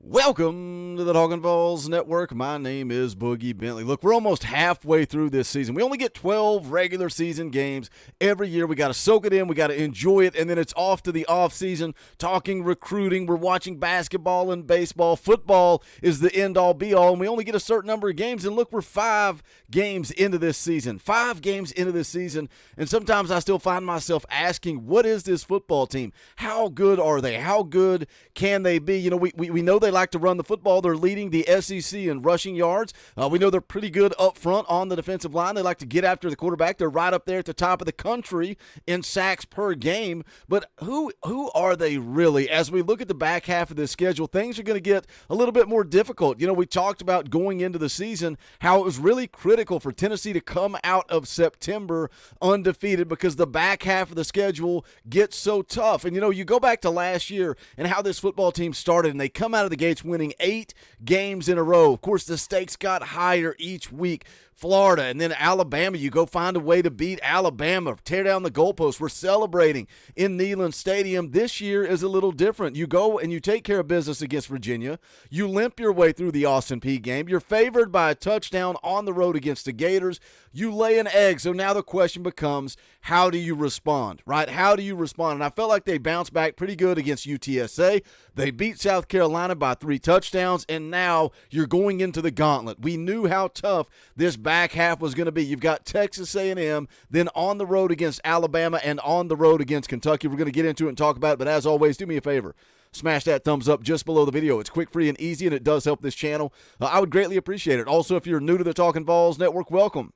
Welcome to the Talkin VAWLS Network. My name is Boogie Bentley. Look, we're almost halfway through this season. We only get 12 regular season games every year. We got to soak it in. We got to enjoy it. And then it's off to the off season, talking recruiting. We're watching basketball and baseball. Football is the end-all, be-all. And we only get a certain number of games. And look, we're 5 games into this season. 5 games into this season. And sometimes I still find myself asking, what is this football team? How good are they? How good can they be? You know, we know they like to run the football. They're leading the SEC in rushing yards. We know they're pretty good up front on the defensive line. They like to get after the quarterback. They're right up there at the top of the country in sacks per game. But who are they really? As we look at the back half of this schedule, things are going to get a little bit more difficult. You know, we talked about going into the season how it was really critical for Tennessee to come out of September undefeated because the back half of the schedule gets so tough. And, you know, you go back to last year and how this football team started, and they come out of the gates winning 8 games in a row. Of course, the stakes got higher each week. Florida and then Alabama, you go find a way to beat Alabama, tear down the goalposts. We're celebrating in Neyland Stadium. This year is a little different. You go and you take care of business against Virginia. You limp your way through the Austin Peay game. You're favored by a touchdown on the road against the Gators. You lay an egg. So now the question becomes, how do you respond, right? How do you respond? And I felt like they bounced back pretty good against UTSA. They beat South Carolina by 3 touchdowns, and now you're going into the gauntlet. We knew how tough this back half was going to be. You've got Texas A&M, then on the road against Alabama, and on the road against Kentucky. We're going to get into it and talk about it, but as always, do me a favor. Smash that thumbs up just below the video. It's quick, free, and easy, and it does help this channel. I would greatly appreciate it. Also, if you're new to the Talkin VAWLS Network, welcome.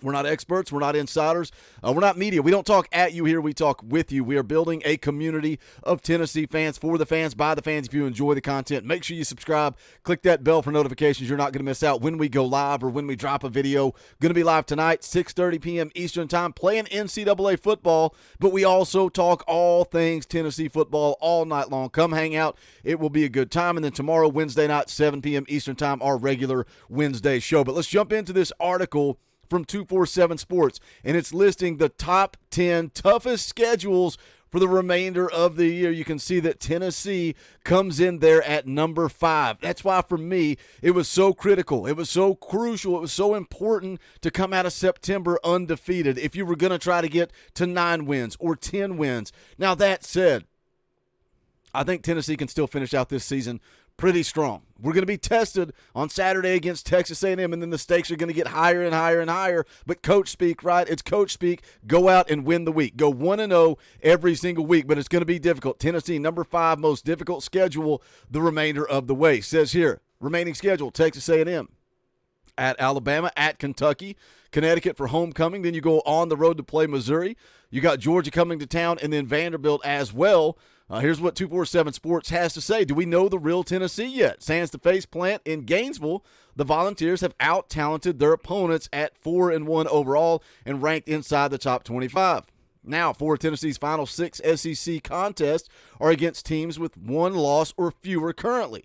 We're not experts. We're not insiders. We're not media. We don't talk at you here. We talk with you. We are building a community of Tennessee fans for the fans, by the fans. If you enjoy the content, make sure you subscribe. Click that bell for notifications. You're not going to miss out when we go live or when we drop a video. Going to be live tonight, 6:30 p.m. Eastern Time, playing NCAA football. But we also talk all things Tennessee football all night long. Come hang out. It will be a good time. And then tomorrow, Wednesday night, 7 p.m. Eastern Time, our regular Wednesday show. But let's jump into this article from 247 Sports, and it's listing the top 10 toughest schedules for the remainder of the year. You can see that Tennessee comes in there at number 5. That's why, for me, it was so critical. It was so crucial. It was so important to come out of September undefeated if you were going to try to get to 9 wins or 10 wins. Now, that said, I think Tennessee can still finish out this season pretty strong. We're going to be tested on Saturday against Texas A&M, and then the stakes are going to get higher and higher and higher. But coach speak, right? It's coach speak. Go out and win the week. Go 1-0 every single week, but it's going to be difficult. Tennessee, number 5, most difficult schedule the remainder of the way. Says here, remaining schedule, Texas A&M, at Alabama, at Kentucky, Connecticut for homecoming. Then you go on the road to play Missouri. You got Georgia coming to town, and then Vanderbilt as well. Here's what 247 Sports has to say. Do we know the real Tennessee yet? Sans the face plant in Gainesville, the Volunteers have out-talented their opponents at 4-1 overall and ranked inside the top 25. Now, 4 of Tennessee's final 6 SEC contests are against teams with 1 loss or fewer currently,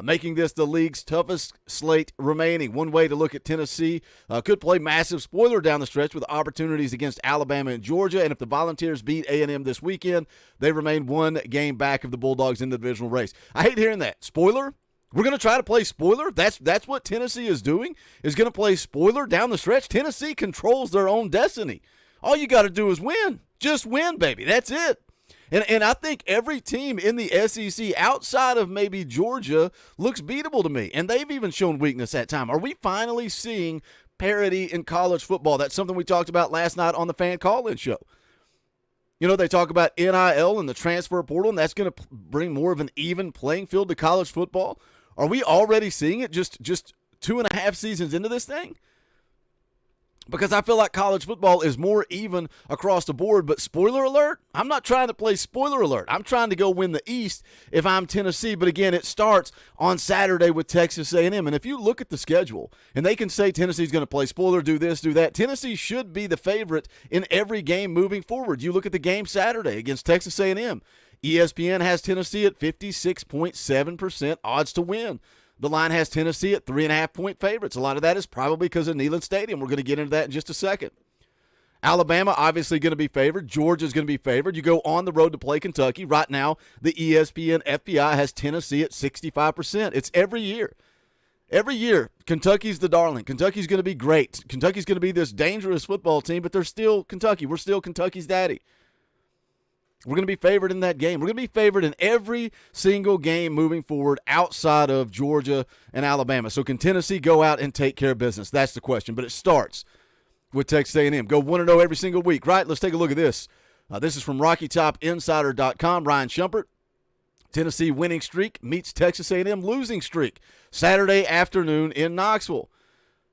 making this the league's toughest slate remaining. One way to look at Tennessee could play massive spoiler down the stretch with opportunities against Alabama and Georgia, and if the Volunteers beat A&M this weekend, they remain 1 game back of the Bulldogs in the divisional race. I hate hearing that. Spoiler? We're going to try to play spoiler? That's what Tennessee is doing, is going to play spoiler down the stretch? Tennessee controls their own destiny. All you got to do is win. Just win, baby. That's it. And I think every team in the SEC outside of maybe Georgia looks beatable to me, and they've even shown weakness at time. Are we finally seeing parity in college football? That's something we talked about last night on the fan call-in show. You know, they talk about NIL and the transfer portal, and that's going to bring more of an even playing field to college football. Are we already seeing it just 2.5 seasons into this thing? Because I feel like college football is more even across the board. But spoiler alert, I'm not trying to play spoiler alert. I'm trying to go win the East if I'm Tennessee. But again, it starts on Saturday with Texas A&M. And if you look at the schedule, and they can say Tennessee's going to play spoiler, do this, do that, Tennessee should be the favorite in every game moving forward. You look at the game Saturday against Texas A&M. ESPN has Tennessee at 56.7% odds to win. The line has Tennessee at 3.5-point favorites. A lot of that is probably because of Neyland Stadium. We're going to get into that in just a second. Alabama obviously going to be favored. Georgia's going to be favored. You go on the road to play Kentucky. Right now, the ESPN FPI has Tennessee at 65%. It's every year. Every year, Kentucky's the darling. Kentucky's going to be great. Kentucky's going to be this dangerous football team, but they're still Kentucky. We're still Kentucky's daddy. We're going to be favored in that game. We're going to be favored in every single game moving forward outside of Georgia and Alabama. So can Tennessee go out and take care of business? That's the question. But it starts with Texas A&M. Go 1-0 every single week, right? Let's take a look at this. This is from RockyTopInsider.com. Ryan Shumpert. Tennessee winning streak meets Texas A&M losing streak. Saturday afternoon in Knoxville.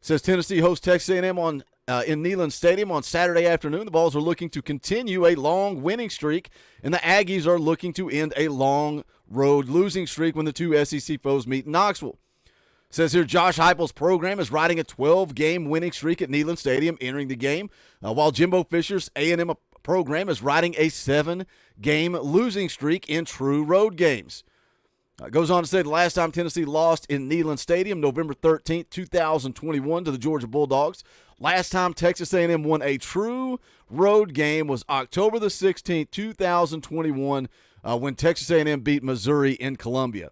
Says Tennessee hosts Texas A&M in Neyland Stadium on Saturday afternoon. The Vols are looking to continue a long winning streak, and the Aggies are looking to end a long road losing streak when the two SEC foes meet in Knoxville. Says here Josh Heupel's program is riding a 12-game winning streak at Neyland Stadium entering the game, while Jimbo Fisher's A&M program is riding a 7-game losing streak in true road games. Goes on to say the last time Tennessee lost in Neyland Stadium, November 13th, 2021 to the Georgia Bulldogs. Last time Texas A&M won a true road game was October the 16th, 2021 when Texas A&M beat Missouri in Columbia.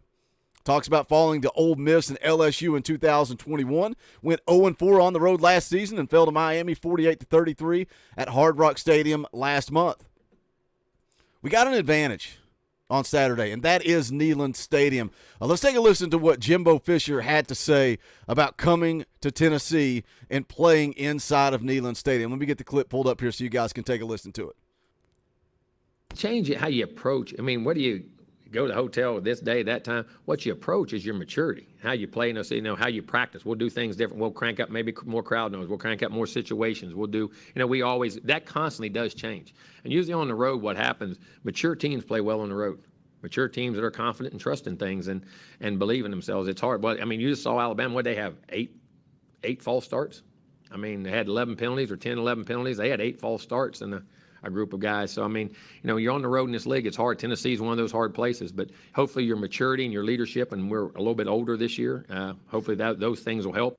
Talks about falling to Ole Miss and LSU in 2021. Went 0-4 on the road last season and fell to Miami 48-33 at Hard Rock Stadium last month. We got an advantage on Saturday, and that is Neyland Stadium. Let's take a listen to what Jimbo Fisher had to say about coming to Tennessee and playing inside of Neyland Stadium. Let me get the clip pulled up here so you guys can take a listen to it. Change it how you approach. I mean, what do you go to the hotel this day, that time? What you approach is your maturity, how you play, how you practice. We'll do things different. We'll crank up maybe more crowd noise. We'll crank up more situations. We'll do, that constantly does change. And usually on the road, what happens, mature teams play well on the road. Mature teams that are confident and trust in things and believe in themselves. It's hard. But, you just saw Alabama. What did they have? Eight false starts? They had 11 penalties or 10, 11 penalties. They had 8 false starts in a group of guys. So, you're on the road in this league. It's hard. Tennessee is one of those hard places. But hopefully your maturity and your leadership, and we're a little bit older this year, hopefully those things will help.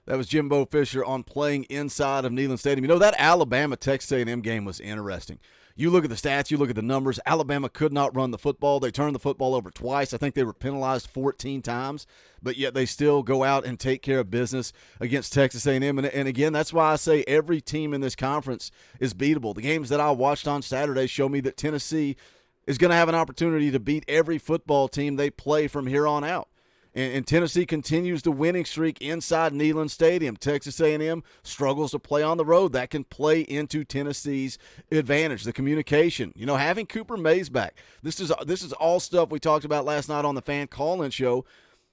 That was Jimbo Fisher on playing inside of Neyland Stadium. That Alabama-Texas A&M game was interesting. You look at the stats, you look at the numbers. Alabama could not run the football. They turned the football over twice. I think they were penalized 14 times, but yet they still go out and take care of business against Texas A&M. And again, that's why I say every team in this conference is beatable. The games that I watched on Saturday show me that Tennessee is going to have an opportunity to beat every football team they play from here on out. And Tennessee continues the winning streak inside Neyland Stadium. Texas A&M struggles to play on the road. That can play into Tennessee's advantage. The communication, having Cooper Mays back. This is all stuff we talked about last night on the fan call-in show.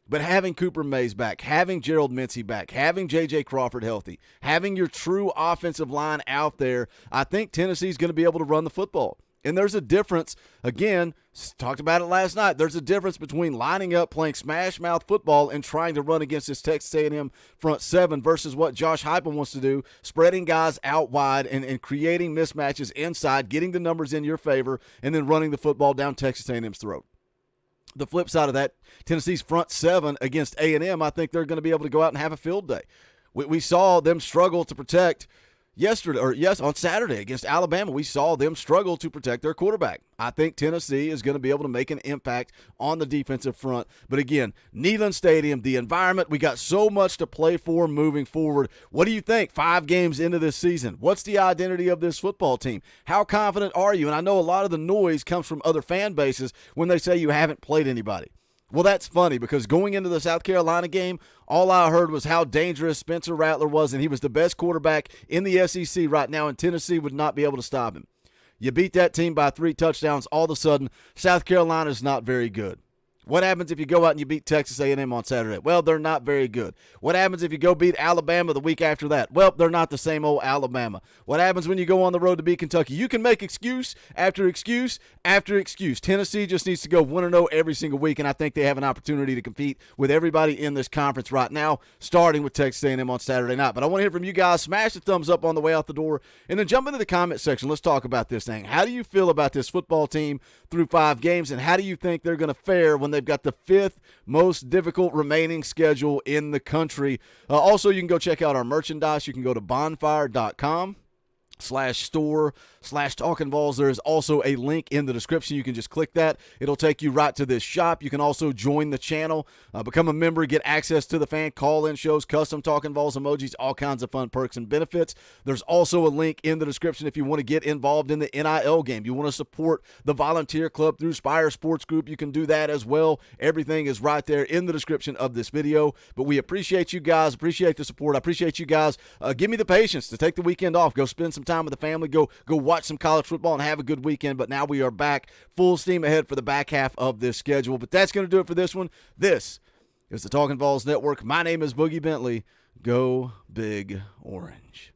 But having Cooper Mays back, having Gerald Mincey back, having J.J. Crawford healthy, having your true offensive line out there, I think Tennessee's going to be able to run the football. And there's a difference, again, talked about it last night, there's a difference between lining up, playing smash-mouth football, and trying to run against this Texas A&M front seven versus what Josh Heupel wants to do, spreading guys out wide and creating mismatches inside, getting the numbers in your favor, and then running the football down Texas A&M's throat. The flip side of that, Tennessee's front seven against A&M, I think they're going to be able to go out and have a field day. We saw them struggle to protect on Saturday against Alabama. We saw them struggle to protect their quarterback. I think Tennessee is going to be able to make an impact on the defensive front. But again, Neyland Stadium, the environment, we got so much to play for moving forward. What do you think 5 games into this season? What's the identity of this football team? How confident are you? And I know a lot of the noise comes from other fan bases when they say you haven't played anybody. Well, that's funny because going into the South Carolina game, all I heard was how dangerous Spencer Rattler was, and he was the best quarterback in the SEC right now, and Tennessee would not be able to stop him. You beat that team by 3 touchdowns. All of a sudden, South Carolina is not very good. What happens if you go out and you beat Texas A&M on Saturday? Well, they're not very good. What happens if you go beat Alabama the week after that? Well, they're not the same old Alabama. What happens when you go on the road to beat Kentucky? You can make excuse after excuse after excuse. Tennessee just needs to go 1-0 every single week, and I think they have an opportunity to compete with everybody in this conference right now, starting with Texas A&M on Saturday night. But I want to hear from you guys. Smash the thumbs up on the way out the door, and then jump into the comment section. Let's talk about this thing. How do you feel about this football team through 5 games, and how do you think they're going to fare when they They've got the 5th most difficult remaining schedule in the country. Also, you can go check out our merchandise. You can go to bonfire.com/store/Talkin Vols. There is also a link in the description. You can just click that. It'll take you right to this shop. You can also join the channel, become a member, get access to the fan call-in shows, custom Talkin Vols emojis, all kinds of fun perks and benefits. There's also a link in the description if you want to get involved in the NIL game. You want to support the volunteer club through Spire Sports Group. You can do that as well. Everything is right there in the description of this video. But we appreciate you guys. Appreciate the support. I appreciate you guys. Give me the patience to take the weekend off. Go spend some time with the family. Go watch some college football and have a good weekend. But now we are back full steam ahead for the back half of this schedule. But that's going to do it for this one. This is the Talkin Vols Network. My name is Boogie Bentley. Go Big Orange.